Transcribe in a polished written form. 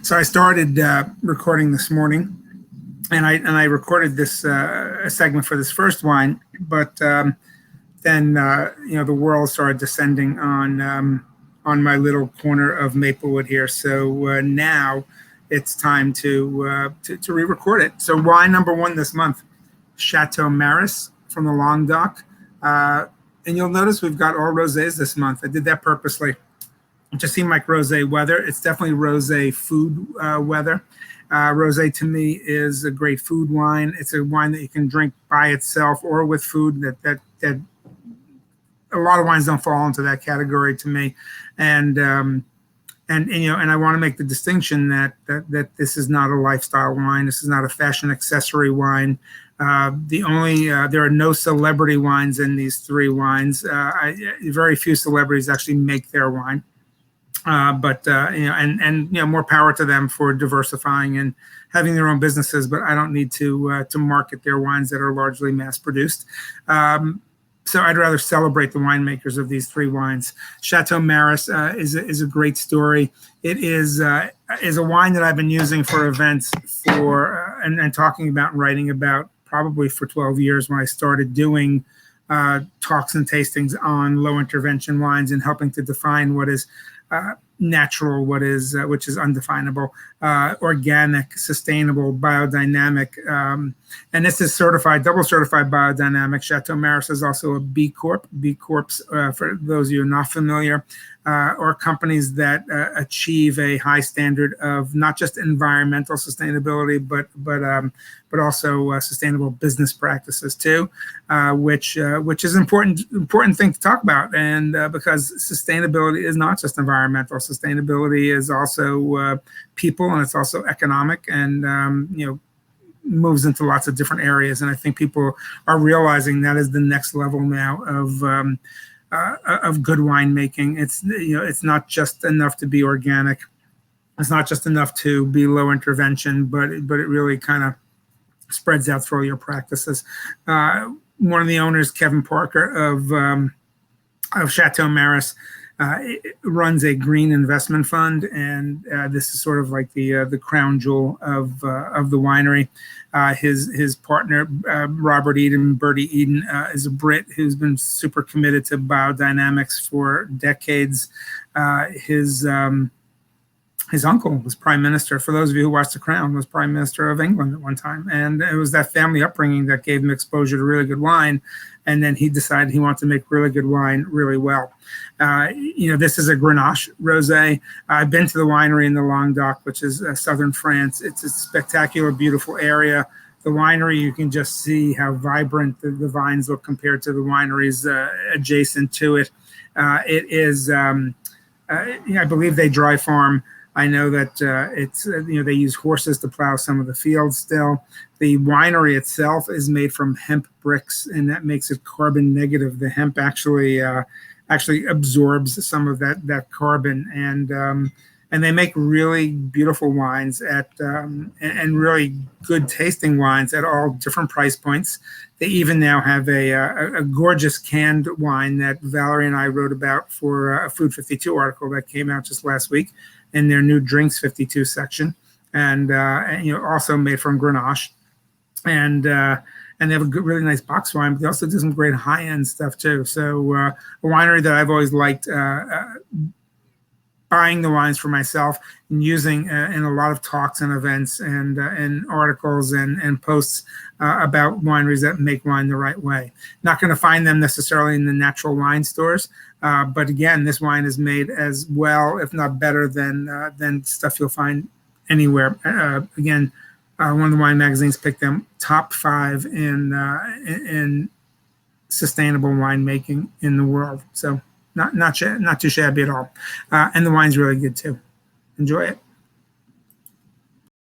So I started recording this morning, and I recorded this a segment for this first wine, but then the world started descending on my little corner of Maplewood here. So now it's time to re-record it. So wine number one this month, Chateau Maris from the Languedoc, and you'll notice we've got all rosés this month. I did that purposely. It just seemed like rosé weather. It's definitely rosé food weather. Rosé to me is a great food wine. It's a wine that you can drink by itself or with food. That a lot of wines don't fall into that category to me, and I want to make the distinction that this is not a lifestyle wine. This is not a fashion accessory wine. There are no celebrity wines in these three wines. Very few celebrities actually make their wine. But more power to them for diversifying and having their own businesses. But I don't need to market their wines that are largely mass produced. So I'd rather celebrate the winemakers of these three wines. Chateau Maris is a great story. It is a wine that I've been using for events and talking about and writing about probably for 12 years when I started doing talks and tastings on low intervention wines and helping to define what is natural, which is undefinable, organic, sustainable, biodynamic, and this is double certified biodynamic. Chateau Maris is also a B Corp. B Corps, for those of you not familiar, are companies that achieve a high standard of not just environmental sustainability, but also sustainable business practices too, which is important thing to talk about, and because sustainability is not just environmental. Sustainability is also people, and it's also economic, and moves into lots of different areas. And I think people are realizing that is the next level now of good winemaking. It's not just enough to be organic. It's not just enough to be low intervention, but it really kind of spreads out through your practices. One of the owners, Kevin Parker of Chateau Maris, runs a green investment fund, and this is sort of like the crown jewel of the winery. His partner, Robert Eden, Bertie Eden, is a Brit who's been super committed to biodynamics for decades. His uncle was prime minister. For those of you who watched The Crown, was prime minister of England at one time, and it was that family upbringing that gave him exposure to really good wine. And then he decided he wanted to make really good wine really well. This is a Grenache rosé. I've been to the winery in the Languedoc, which is southern France. It's a spectacular, beautiful area. The winery, you can just see how vibrant the vines look compared to the wineries adjacent to it. It is, I believe they dry farm. I know that they use horses to plow some of the fields still. The winery itself is made from hemp bricks, and that makes it carbon negative. The hemp actually absorbs some of that carbon, and they make really beautiful wines and really good tasting wines at all different price points. They even now have a gorgeous canned wine that Valerie and I wrote about for a Food 52 article that came out just last week in their new Drinks 52 section, and also made from Grenache, and they have a really nice box wine, but they also do some great high-end stuff too. So a winery that I've always liked buying the wines for myself and using in a lot of talks and events and articles and posts about wineries that make wine the right way. Not going to find them necessarily in the natural wine stores, but again, this wine is made as well, if not better, than stuff you'll find anywhere. One of the wine magazines picked them top 5 in sustainable winemaking in the world. So not too shabby at all, and the wine's really good too. Enjoy it.